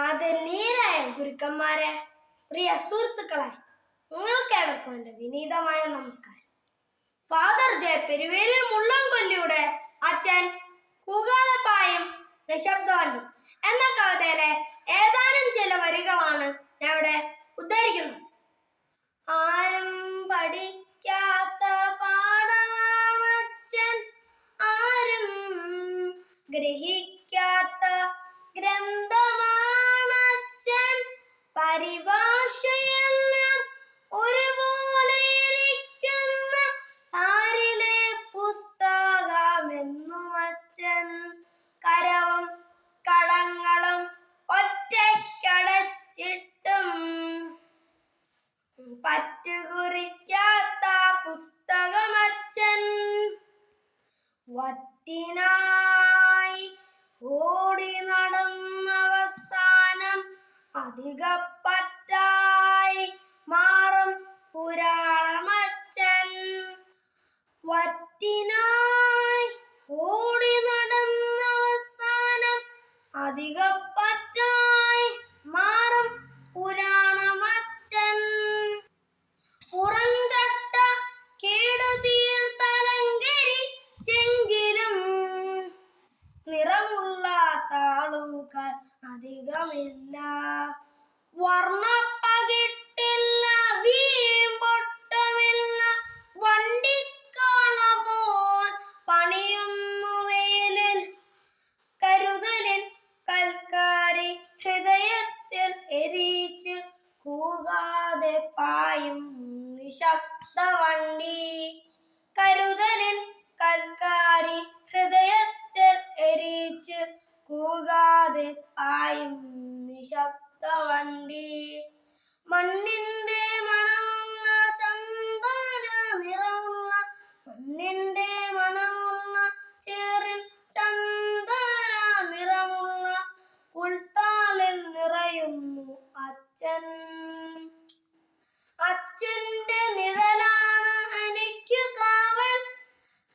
ആദരണീയരായ ഗുരുക്കന്മാരെ, പ്രിയ സുഹൃത്തുക്കളെ, നിങ്ങൾക്കേവർക്കും എൻ്റെ വിനീതമായ നമസ്കാരം. ഫാദർ ജെ പെരുവേലിൽ മുള്ളംകൊല്ലിയുടെ അച്ഛൻ കൂകാലപ്പായും നിശബ്ദവണ്ടി എന്ന കവിതയിലെ ഏതാനും ചില വരികളാണ് ഞാൻ ഇവിടെ ഉദ്ധരിക്കുന്നത്. ആരും പഠിക്കാത്ത പാഠമാണച്ഛൻ, ആരും ഗ്രഹിക്കാത്ത ഗ്രന്ഥമാണച്ഛൻ, പരിഭാഷയെല്ലാം ഒരുപോലെ ഇരിക്കുന്ന ആരിലെ പുസ്തകമെന്നും അച്ഛൻ, കരവും കടങ്ങളും ഒറ്റയ്ക്കടച്ചിട്ടും പറ്റുകുറിക്കാത്ത പുസ്തകമച്ഛൻ, വറ്റിനായി ഓടി നടന്നവസാനം അധികപ്പറ്റായി മാറും പുരാണമച്ഛൻ, വറ്റിനായി ഓടി നടന്നവസാനം അധികപ്പറ്റായി മാറും പുരാണമച്ഛൻ, പുറഞ്ചട്ട കേടുതീർത്തലങ്കരിച്ചെങ്കിലും നിറമുള്ള താളുകൾ അധികമില്ല, വർണ്ണപ്പകിട്ടില്ല, വീമ്പൊട്ടമില്ല, വണ്ടിക്കാള പോൽ പണിയുന്നു വേലിൽ, കരുതലിൻ കൽക്കാരി ഹൃദയത്തിൽ എരിച്ച് കൂകാതെ പായും നിശബ്ദവണ്ടി, കരുതലിൻ കൽക്കാരി ഹൃദയത്തിൽ എരിച്ച് കൂകാതെ പായും നിശബ്ദവണ്ടി, മണ്ണിന്റെ മണമുള്ള ചന്ദന നിറമുള്ള, മണ്ണിന്റെ മണമുള്ള ചേറിൽ ചന്ദന നിറമുള്ള പുൽത്താളിൽ നിറയുന്നു അച്ഛൻ, അച്ഛന്റെ നിഴലാണ് എനിക്കു കാവൽ,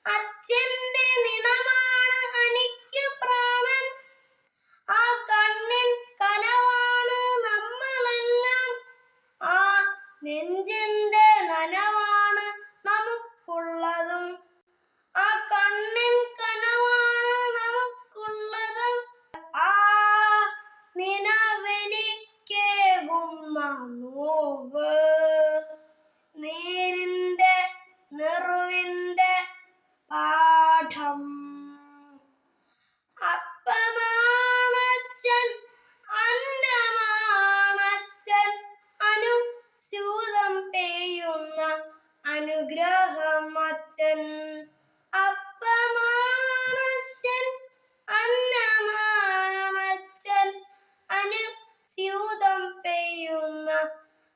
അച്ഛന്റെ നിണമാണ് എനിക്കു പ്രാണൻ, ആ കണ്ണിൻ കനവാണ് നമ്മളെല്ലാം, ആ നെഞ്ചിന്റെ നനവാണ് നമുക്കുള്ളതും, ആ കണ്ണിൻ കനവാണ് നമുക്കുള്ളതും, ആ നിനവെനിക്കേകുന്ന നോവ്, നേരിന്റെ നെറുവിന്റെ പാഠം, അപ്പമാണച്ഛൻ, അന്നമാണച്ഛൻ, അനുസ്യൂതം പെയ്യുന്ന അനുഗ്രഹമച്ഛൻ, അപ്പമാണച്ഛൻ, അന്നമാണച്ഛൻ, അനുസ്യൂതം പെയ്യുന്ന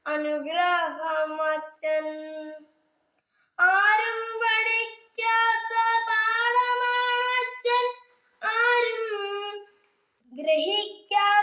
അനുഗ്രഹമച്ഛൻ, ആരും പഠിക്കാത്ത പാഠമാണച്ഛൻ, ആരും ഗ്രഹിക്കാത്ത